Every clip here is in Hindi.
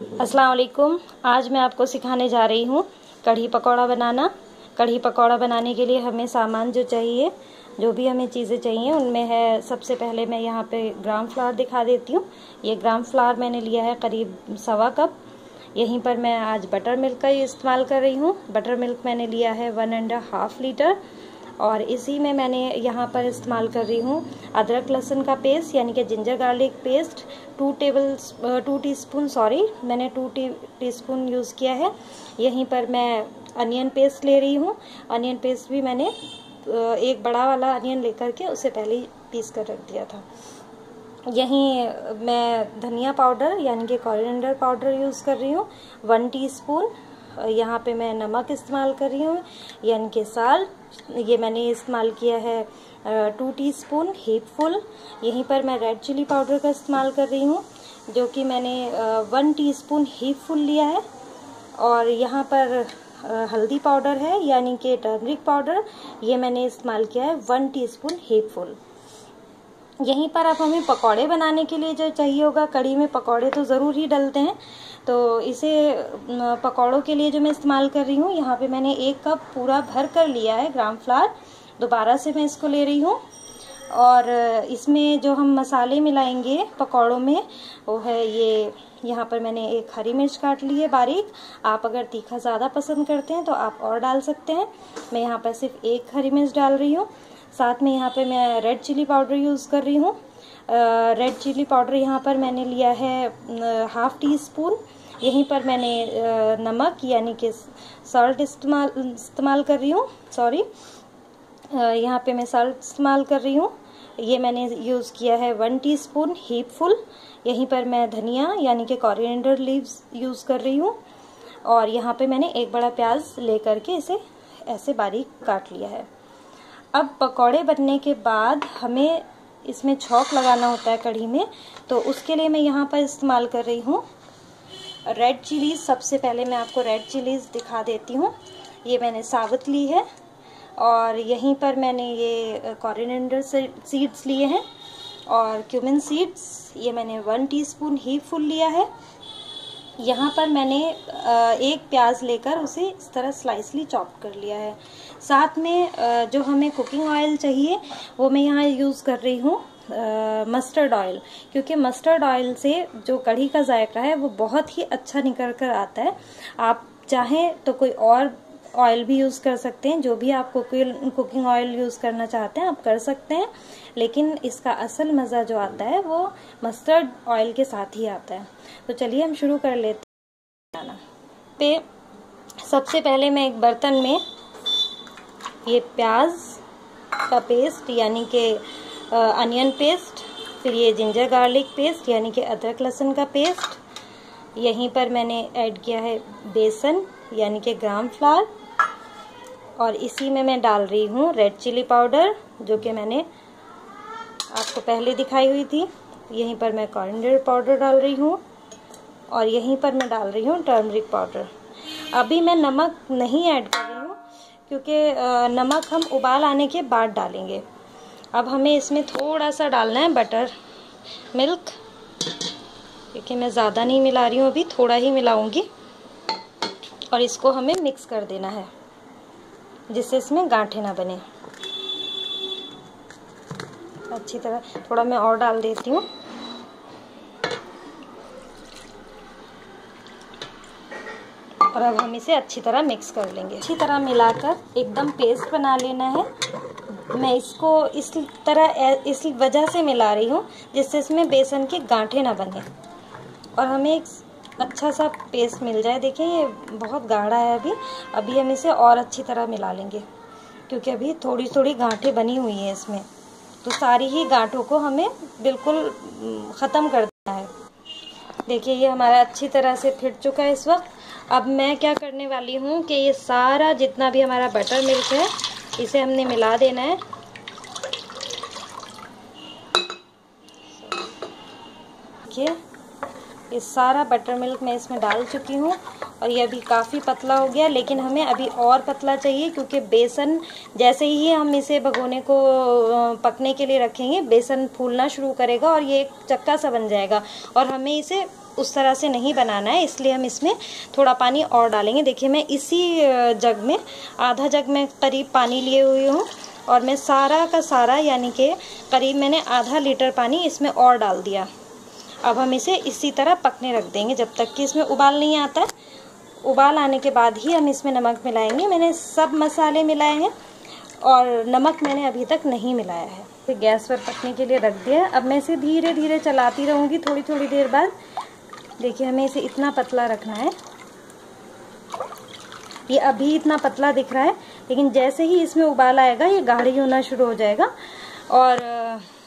अस्सलाम वालेकुम। आज मैं आपको सिखाने जा रही हूँ कढ़ी पकौड़ा बनाना। कढ़ी पकौड़ा बनाने के लिए हमें सामान जो चाहिए, जो भी हमें चीज़ें चाहिए उनमें है, सबसे पहले मैं यहाँ पे ग्राम फ्लावर दिखा देती हूँ। ये ग्राम फ्लावर मैंने लिया है करीब 1.25 कप। यहीं पर मैं आज बटर मिल्क का ही इस्तेमाल कर रही हूँ। बटर मिल्क मैंने लिया है 1.5 लीटर। और इसी में मैंने यहाँ पर इस्तेमाल कर रही हूँ अदरक लहसुन का पेस्ट, यानी कि जिंजर गार्लिक पेस्ट 2 टीस्पून मैंने 2 टीस्पून यूज़ किया है। यहीं पर मैं अनियन पेस्ट ले रही हूँ। अनियन पेस्ट भी मैंने एक बड़ा वाला अनियन लेकर के उसे पहले ही पीस कर रख दिया था। यहीं मैं धनिया पाउडर यानी कि कोरिएंडर पाउडर यूज़ कर रही हूँ 1 टीस्पून। यहाँ पे मैं नमक इस्तेमाल कर रही हूँ यानी कि साल्ट, ये मैंने इस्तेमाल किया है 2 टीस्पून हीपफुल। यहीं पर मैं रेड चिली पाउडर का इस्तेमाल कर रही हूँ जो कि मैंने 1 टीस्पून हीपफुल लिया है। और यहाँ पर हल्दी पाउडर है यानी कि टर्मरिक पाउडर, ये मैंने इस्तेमाल किया है 1 टीस्पून हीपफुल। यहीं पर अब हमें पकौड़े बनाने के लिए जो चाहिए होगा, कढ़ी में पकौड़े तो ज़रूर ही डलते हैं, तो इसे पकौड़ों के लिए जो मैं इस्तेमाल कर रही हूँ, यहाँ पे मैंने 1 कप पूरा भर कर लिया है ग्राम फ्लावर। दोबारा से मैं इसको ले रही हूँ। और इसमें जो हम मसाले मिलाएंगे पकौड़ों में वो है ये, यहाँ पर मैंने 1 हरी मिर्च काट ली है बारीक। आप अगर तीखा ज़्यादा पसंद करते हैं तो आप और डाल सकते हैं। मैं यहाँ पर सिर्फ 1 हरी मिर्च डाल रही हूँ। साथ में यहाँ पे मैं रेड चिली पाउडर यूज़ कर रही हूँ। रेड चिली पाउडर यहाँ पर मैंने लिया है 1/2 टीस्पून। यहीं पर मैंने नमक यानी कि सॉल्ट इस्तेमाल कर रही हूँ, यहाँ पे मैं सॉल्ट इस्तेमाल कर रही हूँ। ये मैंने यूज़ किया है 1 टीस्पून हीपफुल। यहीं पर मैं धनिया यानी कि कोरिएंडर लीव्स यूज़ कर रही हूँ। और यहाँ पे मैंने 1 बड़ा प्याज लेकर के इसे ऐसे बारीक काट लिया है। अब पकौड़े बनने के बाद हमें इसमें छौंक लगाना होता है कढ़ी में, तो उसके लिए मैं यहाँ पर इस्तेमाल कर रही हूँ रेड चिलीज़। सबसे पहले मैं आपको रेड चिलीज़ दिखा देती हूँ। ये मैंने साबुत ली है। और यहीं पर मैंने ये कोरिएंडर सीड्स लिए हैं और क्यूमिन सीड्स, ये मैंने 1 टीस्पून हीपफुल लिया है। यहाँ पर मैंने 1 प्याज लेकर उसे इस तरह स्लाइसली चॉप कर लिया है। साथ में जो हमें कुकिंग ऑयल चाहिए वो मैं यहाँ यूज़ कर रही हूँ मस्टर्ड ऑयल, क्योंकि मस्टर्ड ऑयल से जो कढ़ी का जायका है वो बहुत ही अच्छा निकल कर आता है। आप चाहें तो कोई और ऑयल भी यूज़ कर सकते हैं, जो भी आप कुकिंग ऑयल यूज़ करना चाहते हैं आप कर सकते हैं, लेकिन इसका असल मज़ा जो आता है वो मस्टर्ड ऑयल के साथ ही आता है। तो चलिए हम शुरू कर लेते हैं। सबसे पहले मैं एक बर्तन में ये प्याज का पेस्ट यानी कि अनियन पेस्ट, फिर ये जिंजर गार्लिक पेस्ट यानी कि अदरक लहसुन का पेस्ट, यहीं पर मैंने ऐड किया है बेसन यानी कि ग्राम फ्लावर, और इसी में मैं डाल रही हूँ रेड चिली पाउडर जो कि मैंने आपको पहले दिखाई हुई थी। यहीं पर मैं कोरिएंडर पाउडर डाल रही हूँ और यहीं पर मैं डाल रही हूँ टर्मरिक पाउडर। अभी मैं नमक नहीं ऐड कर रही हूँ क्योंकि नमक हम उबाल आने के बाद डालेंगे। अब हमें इसमें थोड़ा सा डालना है बटर मिल्क, क्योंकि मैं ज़्यादा नहीं मिला रही हूँ, अभी थोड़ा ही मिलाऊंगी। और इसको हमें मिक्स कर देना है जिससे इसमें गांठें ना बने। अच्छी तरह थोड़ा मैं और डाल देती हूँ। और अब हम इसे अच्छी तरह मिक्स कर लेंगे। अच्छी तरह मिलाकर एकदम पेस्ट बना लेना है। मैं इसको इस तरह इस वजह से मिला रही हूँ जिससे इसमें बेसन के गांठें ना बने और हमें एक अच्छा सा पेस्ट मिल जाए। देखिए ये बहुत गाढ़ा है अभी हम इसे और अच्छी तरह मिला लेंगे, क्योंकि अभी थोड़ी थोड़ी गांठें बनी हुई हैं इसमें, तो सारी ही गांठों को हमें बिल्कुल ख़त्म कर देना है। देखिए ये हमारा अच्छी तरह से फिट चुका है इस वक्त। अब मैं क्या करने वाली हूँ कि ये सारा जितना भी हमारा बटर मिल्क है इसे हमने मिला देना है। देखिए ये सारा बटर मिल्क मैं इसमें डाल चुकी हूँ और ये अभी काफ़ी पतला हो गया, लेकिन हमें अभी और पतला चाहिए, क्योंकि बेसन जैसे ही हम इसे भगोने को पकने के लिए रखेंगे बेसन फूलना शुरू करेगा और ये एक चक्का सा बन जाएगा और हमें इसे उस तरह से नहीं बनाना है, इसलिए हम इसमें थोड़ा पानी और डालेंगे। देखिए मैं इसी जग में आधा जग में करीब पानी लिए हुई हूँ और मैं सारा का सारा यानी कि करीब मैंने आधा लीटर पानी इसमें और डाल दिया। अब हम इसे इसी तरह पकने रख देंगे जब तक कि इसमें उबाल नहीं आता है। उबाल आने के बाद ही हम इसमें नमक मिलाएंगे। मैंने सब मसाले मिलाए हैं और नमक मैंने अभी तक नहीं मिलाया है। तो गैस पर पकने के लिए रख दिया। अब मैं इसे धीरे धीरे चलाती रहूँगी थोड़ी थोड़ी देर बाद। देखिए हमें इसे इतना पतला रखना है। ये अभी इतना पतला दिख रहा है, लेकिन जैसे ही इसमें उबाल आएगा ये गाढ़ी होना शुरू हो जाएगा और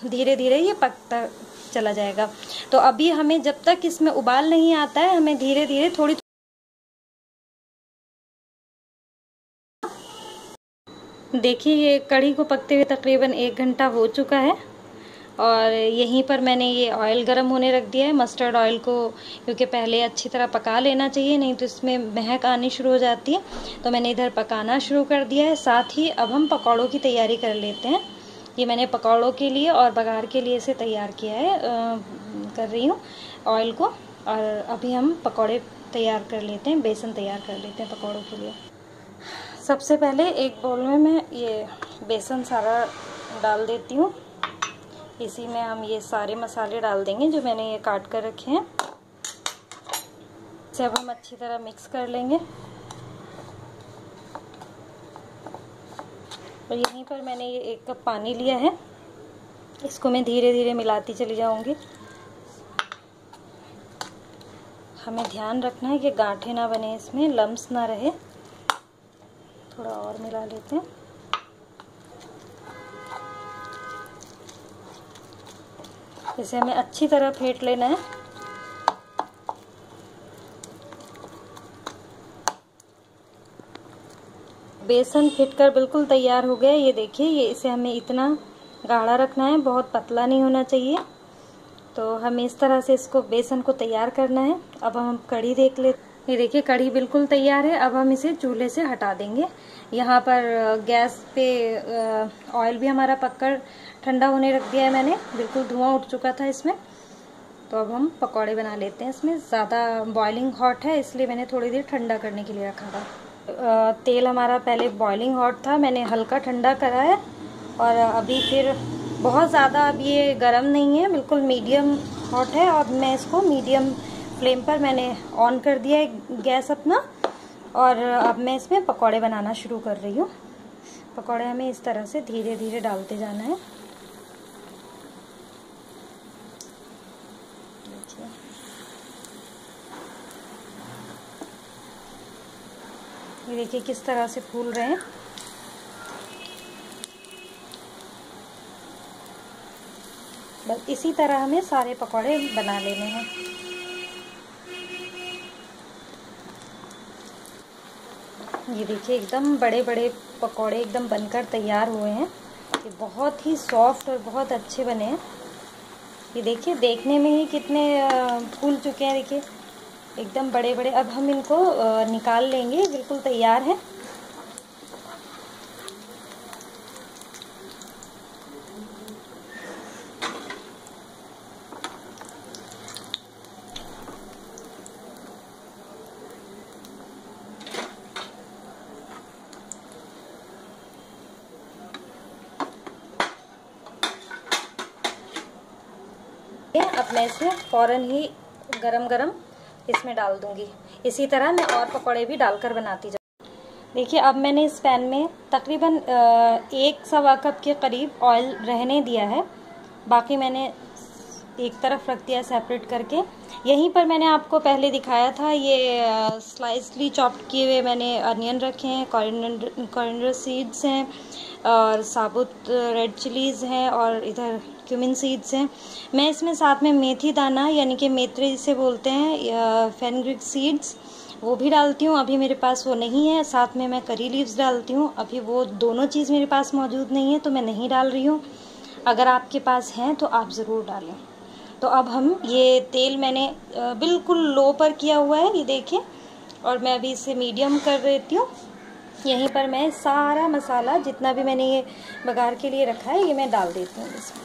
धीरे धीरे ये पकता चला जाएगा। तो अभी हमें जब तक इसमें उबाल नहीं आता है, हमें धीरे धीरे थोड़ी देखिए ये कढ़ी को पकते हुए तकरीबन 1 घंटा हो चुका है और यहीं पर मैंने ये ऑयल गरम होने रख दिया है, मस्टर्ड ऑयल को, क्योंकि पहले अच्छी तरह पका लेना चाहिए, नहीं तो इसमें महक आनी शुरू हो जाती है। तो मैंने इधर पकाना शुरू कर दिया है। साथ ही अब हम पकौड़ों की तैयारी कर लेते हैं। ये मैंने पकौड़ों के लिए और बघार के लिए इसे तैयार किया है, कर रही हूँ ऑयल को। और अभी हम पकौड़े तैयार कर लेते हैं, बेसन तैयार कर लेते हैं पकौड़ों के लिए। सबसे पहले एक बाउल में मैं ये बेसन सारा डाल देती हूँ। इसी में हम ये सारे मसाले डाल देंगे जो मैंने ये काट कर रखे हैं। इसे अब हम अच्छी तरह मिक्स कर लेंगे। और यहीं पर मैंने ये 1 कप पानी लिया है, इसको मैं धीरे धीरे मिलाती चली जाऊंगी। हमें ध्यान रखना है कि गांठें ना बने, इसमें लम्स ना रहे। थोड़ा और मिला लेते हैं। इसे हमें अच्छी तरह फेंट लेना है। बेसन फेंटकर बिल्कुल तैयार हो गया। ये देखिए, ये इसे हमें इतना गाढ़ा रखना है, बहुत पतला नहीं होना चाहिए। तो हमें इस तरह से इसको बेसन को तैयार करना है। अब हम कढ़ी देख लेते। ये देखिए कढ़ी बिल्कुल तैयार है। अब हम इसे चूल्हे से हटा देंगे। यहाँ पर गैस पे ऑयल भी हमारा पककर ठंडा होने रख दिया है मैंने, बिल्कुल धुआं उठ चुका था इसमें। तो अब हम पकौड़े बना लेते हैं। इसमें ज़्यादा बॉइलिंग हॉट है, इसलिए मैंने थोड़ी देर ठंडा करने के लिए रखा था। तेल हमारा पहले बॉइलिंग हॉट था, मैंने हल्का ठंडा करा है और अभी फिर बहुत ज़्यादा अब ये गर्म नहीं है, बिल्कुल मीडियम हॉट है। और मैं इसको मीडियम फ्लेम पर मैंने ऑन कर दिया है गैस अपना। और अब मैं इसमें पकौड़े बनाना शुरू कर रही हूँ। पकौड़े हमें इस तरह से धीरे धीरे डालते जाना है। ये देखिए किस तरह से फूल रहे हैं। बस इसी तरह हमें सारे पकौड़े बना लेने हैं। ये देखिए एकदम बड़े बड़े पकौड़े एकदम बनकर तैयार हुए हैं। ये बहुत ही सॉफ्ट और बहुत अच्छे बने हैं। ये देखिए देखने में ही कितने फूल चुके हैं, देखिए एकदम बड़े बड़े। अब हम इनको निकाल लेंगे, बिल्कुल तैयार है। अब मैं इसे फौरन ही गरम गरम इसमें डाल दूंगी। इसी तरह मैं और पकौड़े भी डालकर बनाती जाऊँ। देखिए अब मैंने इस पैन में तकरीबन 1-1.25 कप के करीब ऑयल रहने दिया है। बाकी मैंने एक तरफ रख दिया सेपरेट करके। यहीं पर मैंने आपको पहले दिखाया था, ये स्लाइसली चॉप्ड किए हुए मैंने अनियन रखे हैं, कोरिएंडर सीड्स हैं और साबुत रेड चिलीज़ हैं और इधर क्यूमिन सीड्स हैं। मैं इसमें साथ में मेथी दाना यानी कि मेथी जिसे बोलते हैं, फेनग्रिक सीड्स, वो भी डालती हूँ। अभी मेरे पास वो नहीं है। साथ में मैं करी लीव्स डालती हूँ। अभी वो दोनों चीज़ मेरे पास मौजूद नहीं है तो मैं नहीं डाल रही हूँ। अगर आपके पास हैं तो आप ज़रूर डालें। तो अब हम ये तेल मैंने बिल्कुल लो पर किया हुआ है, ये देखिए, और मैं अभी इसे मीडियम कर देती हूँ। यहीं पर मैं सारा मसाला जितना भी मैंने ये बघार के लिए रखा है ये मैं डाल देती हूँ इसमें।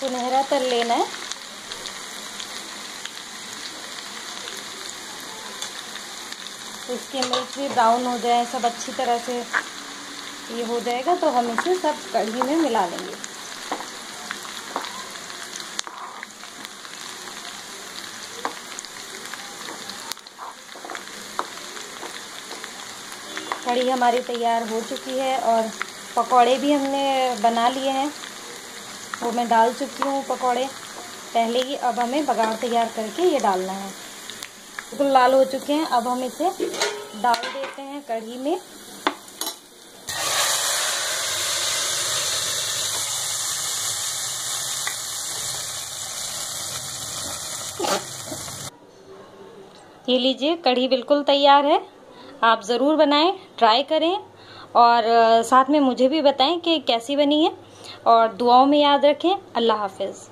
सुनहरा तल लेना है। इसके मिर्च भी ब्राउन हो जाए, सब अच्छी तरह से ये हो जाएगा तो हम इसे सब कढ़ी में मिला लेंगे। कढ़ी हमारी तैयार हो चुकी है और पकौड़े भी हमने बना लिए हैं, वो मैं डाल चुकी हूँ पकौड़े पहले ही। अब हमें बघार तैयार करके ये डालना है। बिल्कुल लाल हो चुके हैं, अब हम इसे डाल देते हैं कढ़ी में। ये लीजिए, कढ़ी बिल्कुल तैयार है। आप ज़रूर बनाएं, ट्राई करें और साथ में मुझे भी बताएं कि कैसी बनी है, और दुआओं में याद रखें। अल्लाह हाफ़िज़।